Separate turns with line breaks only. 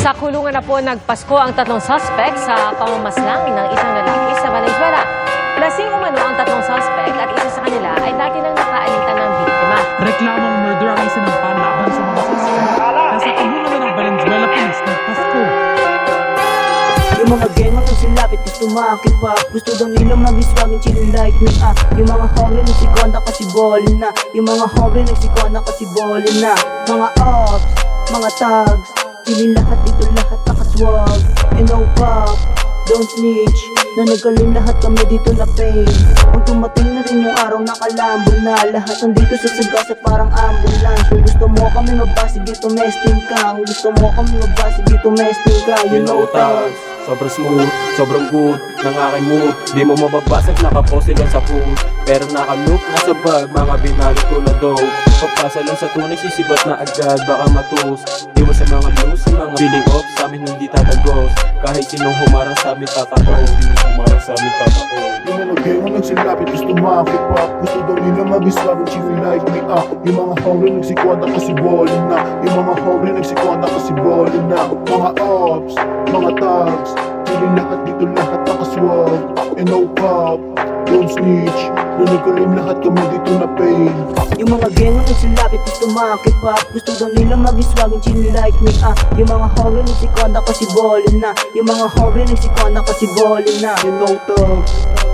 Sa kulungan na po nagpasko ang tatlong suspect sa pamamaslang ng isang lalaki sa Valenzuela. Lasing umano ang tatlong suspect at isa sa kanila ay dati nang nakaalitan ng biktima.
Reklamong murder ang isinampan laban sa mga suspect na sa kulungan ng Valenzuela Police nagpasko.
Yung mga gang ang silapit gusto makipag Gusto daw nila mag-iswagin chilling like me Yung mga hombre nagsikonda kasi ballin na Yung mga hombre nagsikonda kasi ballin na Mga ops, mga tags Chilling lahat dito lahat nakaswag And no pop, don't snitch Na nagaling lahat kami dito na pain Kung tumating na rin yung araw nakalambo na Lahat nandito sa sagasa parang ambulance Kung gusto mo kami mabasig dito mesting ka Kung gusto mo kami mabasig dito mesting ka You know tags.
Sobrang smooth, sobrang good ng aking mood. Di mo mababasag, nakapose lang sa food. Pero nakalook na sa bag, mga binalik ko na daw. Pagpasa lang sa tunay, sisibat na agad, baka matus. Di mo sa mga loose, sa mga feeling off, sa amin hindi tatagos. Kahit sinong humarang sa amin tatapos. Sinong humarang sa amin tatapos.
Yung mga gang ang nagsilapit gusto makipag Gusto daw nila mag-iswagin chilling like me Yung mga hombre nagsikonda kasi ballin na Yung mga hombre nagsikonda kasi ballin na Mga ops, mga tags Chilling lahat dito lahat nakaswag And no pop, don't snitch Na nagaling lahat kami dito na pain
Yung mga gang ang nagsilapit gusto makipag Gusto daw nila mag-iswagin chilling like me Yung mga hombre nagsikonda kasi ballin na Yung mga hombre nagsikonda kasi ballin na
You know thugs